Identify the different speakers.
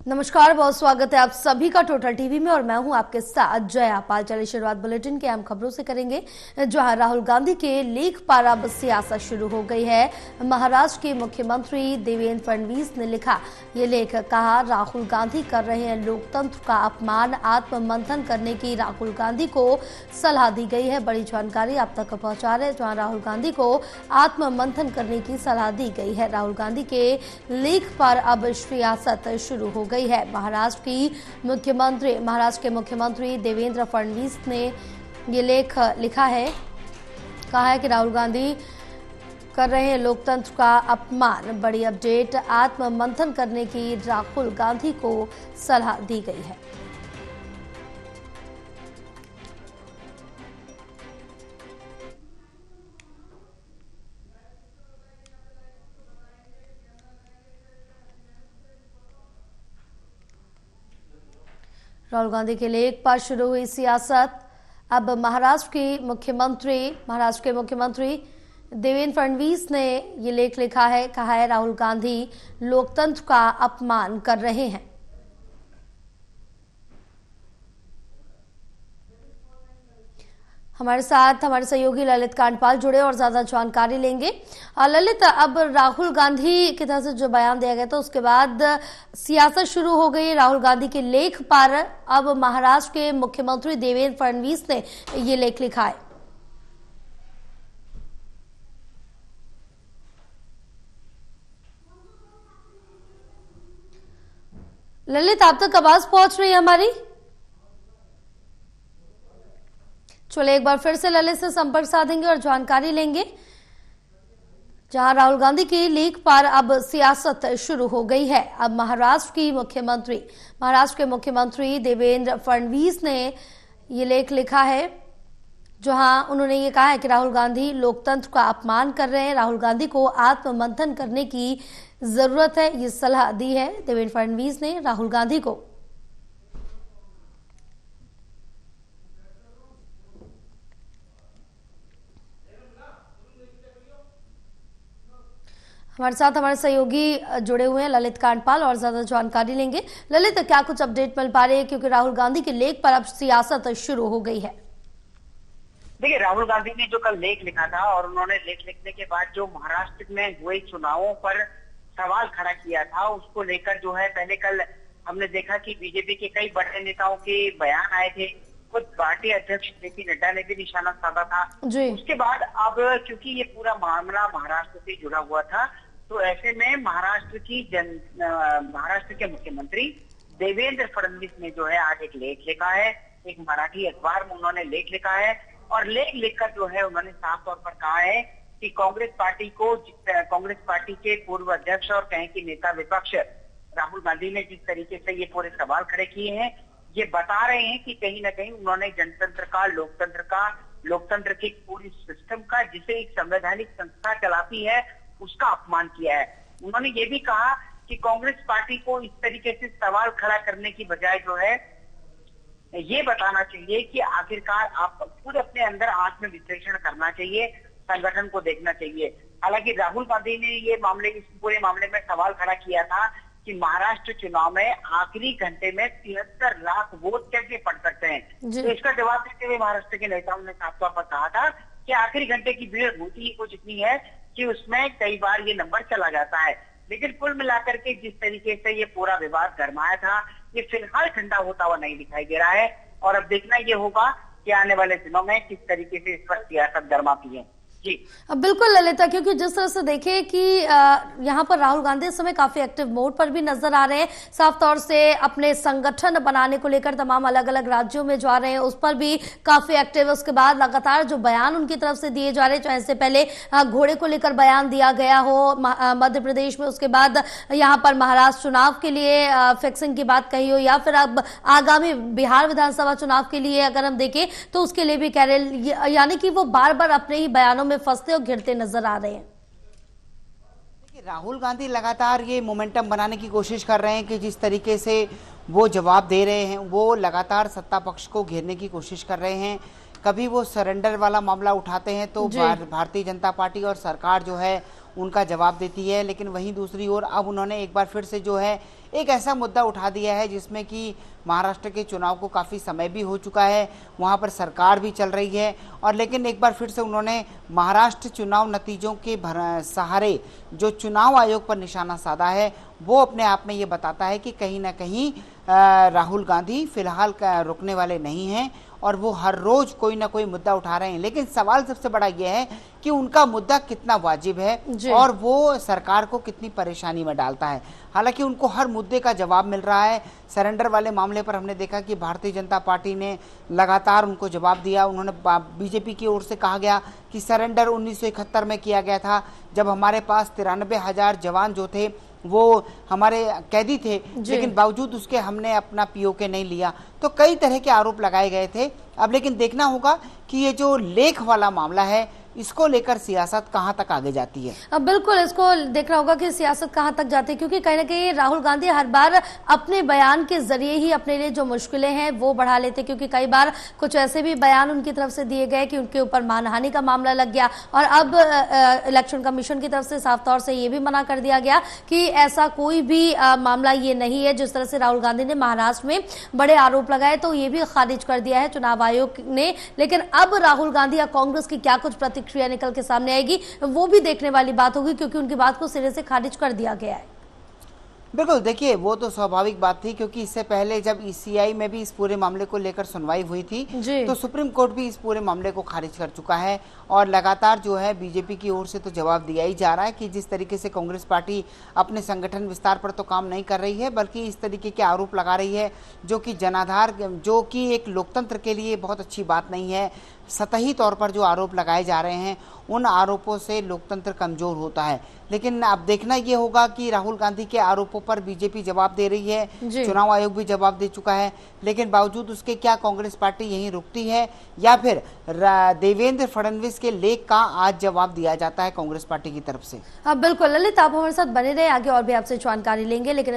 Speaker 1: नमस्कार, बहुत स्वागत है आप सभी का टोटल टीवी में और मैं हूं आपके साथ जया पाल। चलिए शुरुआत बुलेटिन के अहम खबरों से करेंगे। जहां राहुल गांधी के लीक पर अब सियासत शुरू हो गई है। महाराष्ट्र के मुख्यमंत्री देवेंद्र फडणवीस ने लिखा ये लेख, कहा राहुल गांधी कर रहे हैं लोकतंत्र का अपमान, आत्ममंथन करने की राहुल गांधी को सलाह दी गई है। बड़ी जानकारी आप तक पहुंचा रहे हैं, जहां राहुल गांधी को आत्ममंथन करने की सलाह दी गई है। राहुल गांधी के लीक पर अब सियासत शुरू हो गई है। महाराष्ट्र के मुख्यमंत्री देवेंद्र फडणवीस ने ये लेख लिखा है, कहा है कि राहुल गांधी कर रहे हैं लोकतंत्र का अपमान। बड़ी अपडेट, आत्ममंथन करने की राहुल गांधी को सलाह दी गई है। राहुल गांधी के लेख पर शुरू हुई सियासत। अब महाराष्ट्र के मुख्यमंत्री देवेंद्र फडणवीस ने ये लेख लिखा है, कहा है राहुल गांधी लोकतंत्र का अपमान कर रहे हैं। हमारे साथ हमारे सहयोगी ललित कांडपाल जुड़े और ज्यादा जानकारी लेंगे। ललित, अब राहुल गांधी की तरफ से जो बयान दिया गया था उसके बाद सियासत शुरू हो गई राहुल गांधी के लेख पर। अब महाराष्ट्र के मुख्यमंत्री देवेंद्र फडणवीस ने ये लेख लिखा है। ललित, आप तक आवाज पहुंच रही है हमारी? चलिए एक बार फिर से ललित से संपर्क साधेंगे और जानकारी लेंगे। जहां राहुल गांधी की लीक पर अब सियासत शुरू हो गई है। अब महाराष्ट्र के मुख्यमंत्री देवेंद्र फडणवीस ने ये लेख लिखा है, जहां उन्होंने ये कहा है कि राहुल गांधी लोकतंत्र का अपमान कर रहे हैं। राहुल गांधी को आत्ममंथन करने की जरूरत है, ये सलाह दी है देवेंद्र फडणवीस ने राहुल गांधी को। हमारे साथ हमारे सहयोगी जुड़े हुए हैं ललित कांडपाल और ज्यादा जानकारी लेंगे। ललित, क्या कुछ अपडेट मिल पा रही है, क्योंकि राहुल गांधी के लेख पर अब सियासत शुरू हो गई है?
Speaker 2: देखिए, राहुल गांधी ने जो कल लेख लिखा था और उन्होंने लेख लिखने के बाद जो महाराष्ट्र में हुए चुनावों पर सवाल खड़ा किया था, उसको लेकर जो है पहले कल हमने देखा कि बीजेपी के कई बड़े नेताओं के बयान आए थे। खुद पार्टी अध्यक्ष जेपी नड्डा ने भी निशाना साधा था। उसके बाद अब क्योंकि ये पूरा मामला महाराष्ट्र से जुड़ा हुआ था, तो ऐसे में महाराष्ट्र के मुख्यमंत्री देवेंद्र फडणवीस ने जो है आज एक लेख लिखा है। एक मराठी अखबार में उन्होंने लेख लिखा है और लेख लिखकर जो है उन्होंने साफ तौर पर कहा है कि कांग्रेस पार्टी के पूर्व अध्यक्ष और कहें कि नेता विपक्ष राहुल गांधी ने जिस तरीके से ये पूरे सवाल खड़े किए हैं, ये बता रहे हैं कि कहीं ना कहीं उन्होंने लोकतंत्र की पूरी सिस्टम का, जिसे एक संवैधानिक संस्था चलाती है, उसका अपमान किया है। उन्होंने ये भी कहा कि कांग्रेस पार्टी को इस तरीके से सवाल खड़ा करने की बजाय जो है ये बताना चाहिए कि आखिरकार आप खुद अपने अंदर आत्म विश्लेषण करना चाहिए, संगठन को देखना चाहिए। हालांकि राहुल गांधी ने इस पूरे मामले में सवाल खड़ा किया था कि महाराष्ट्र चुनाव में आखिरी घंटे में 73 लाख वोट कैसे पड़ सकते हैं। तो इसका जवाब देते हुए महाराष्ट्र के नेताओं ने साफ तौर पर कहा था कि आखिरी घंटे की भीड़ होती ही कुछ इतनी है कि उसमें कई बार ये नंबर चला जाता है। लेकिन कुल मिलाकर के जिस तरीके से ये पूरा विवाद गरमाया था, ये फिलहाल ठंडा होता हुआ नहीं दिखाई दे रहा है। और अब देखना ये होगा कि आने वाले दिनों में किस तरीके से इस पर सियासत गरमाती है।
Speaker 1: अब बिल्कुल ललिता, क्योंकि जिस तरह से देखें कि यहाँ पर राहुल गांधी इस समय काफी एक्टिव मोड पर भी नजर आ रहे हैं। साफ तौर से अपने संगठन बनाने को लेकर तमाम अलग अलग राज्यों में जा रहे हैं, उस पर भी काफी एक्टिव है। उसके बाद लगातार जो बयान उनकी तरफ से दिए जा रहे हैं, चाहे इससे पहले घोड़े को लेकर बयान दिया गया हो मध्य प्रदेश में, उसके बाद यहाँ पर महाराष्ट्र चुनाव के लिए फिक्सिंग की बात कही हो, या फिर अब आगामी बिहार विधानसभा चुनाव के लिए अगर हम देखें तो उसके लिए भी कह रहे, यानी कि वो बार बार अपने ही बयानों में फंसते और घिरते नजर आ रहे हैं।
Speaker 3: राहुल गांधी लगातार ये मोमेंटम बनाने की कोशिश कर रहे हैं कि जिस तरीके से वो जवाब दे रहे हैं, वो लगातार सत्ता पक्ष को घेरने की कोशिश कर रहे हैं। कभी वो सरेंडर वाला मामला उठाते हैं तो भारतीय जनता पार्टी और सरकार जो है उनका जवाब देती है। लेकिन वहीं दूसरी ओर अब उन्होंने एक बार फिर से जो है एक ऐसा मुद्दा उठा दिया है जिसमें कि महाराष्ट्र के चुनाव को काफ़ी समय भी हो चुका है, वहाँ पर सरकार भी चल रही है, और लेकिन एक बार फिर से उन्होंने महाराष्ट्र चुनाव नतीजों के सहारे जो चुनाव आयोग पर निशाना साधा है, वो अपने आप में ये बताता है कि कहीं ना कहीं राहुल गांधी फिलहाल रुकने वाले नहीं हैं और वो हर रोज कोई ना कोई मुद्दा उठा रहे हैं। लेकिन सवाल सबसे बड़ा यह है कि उनका मुद्दा कितना वाजिब है और वो सरकार को कितनी परेशानी में डालता है। हालांकि उनको हर मुद्दे का जवाब मिल रहा है। सरेंडर वाले मामले पर हमने देखा कि भारतीय जनता पार्टी ने लगातार उनको जवाब दिया। उन्होंने बीजेपी की ओर से कहा गया कि सरेंडर 1971 में किया गया था, जब हमारे पास 93,000 जवान जो थे वो हमारे कैदी थे, लेकिन बावजूद उसके हमने अपना पीओके नहीं लिया। तो कई तरह के आरोप लगाए गए थे। अब लेकिन देखना होगा कि ये जो लेख वाला मामला है, इसको लेकर सियासत कहां तक आगे जाती है।
Speaker 1: अब बिल्कुल इसको देखना होगा कि सियासत कहां तक जाती है, क्योंकि कहीं ना कहीं राहुल गांधी हर बार अपने बयान के जरिए ही अपने लिए जो मुश्किलें हैं वो बढ़ा लेते, क्योंकि कई बार कुछ ऐसे भी बयान उनकी तरफ से दिए गए कि उनके ऊपर मानहानि का मामला लग गया, और अब इलेक्शन कमीशन की तरफ से साफ तौर से ये भी मना कर दिया गया कि ऐसा कोई भी मामला ये नहीं है। जिस तरह से राहुल गांधी ने महाराष्ट्र में बड़े आरोप लगाए तो ये भी खारिज कर दिया है चुनाव आयोग ने। लेकिन अब राहुल गांधी या कांग्रेस की क्या कुछ प्रतिक्रिया निकल के सामने आएगी, वो भी देखने वाली बात होगी, क्योंकि उनकी बात को सिरे से खारिज कर दिया गया है।
Speaker 3: बिल्कुल, देखिए वो तो स्वाभाविक बात थी, क्योंकि इससे पहले जब ईसीआई में भी इस पूरे मामले को लेकर सुनवाई हुई थी तो सुप्रीम कोर्ट भी इस पूरे मामले को खारिज कर चुका है। और लगातार जो है बीजेपी की ओर से तो जवाब दिया ही जा रहा है कि जिस तरीके से कांग्रेस पार्टी अपने संगठन विस्तार पर तो काम नहीं कर रही है, बल्कि इस तरीके के आरोप लगा रही है जो कि जनाधार, जो कि एक लोकतंत्र के लिए बहुत अच्छी बात नहीं है। सतही तौर पर जो आरोप लगाए जा रहे हैं, उन आरोपों से लोकतंत्र कमजोर होता है। लेकिन अब देखना ये होगा कि राहुल गांधी के आरोपों पर बीजेपी जवाब दे रही है, चुनाव आयोग भी जवाब दे चुका है, लेकिन बावजूद उसके क्या कांग्रेस पार्टी यहीं रुकती है या फिर देवेंद्र फडणवीस के लेख का आज जवाब दिया जाता है कांग्रेस पार्टी की तरफ से।
Speaker 1: हाँ बिल्कुल ललित, आप हमारे साथ बने रहे, आगे और भी आपसे जानकारी लेंगे। लेकिन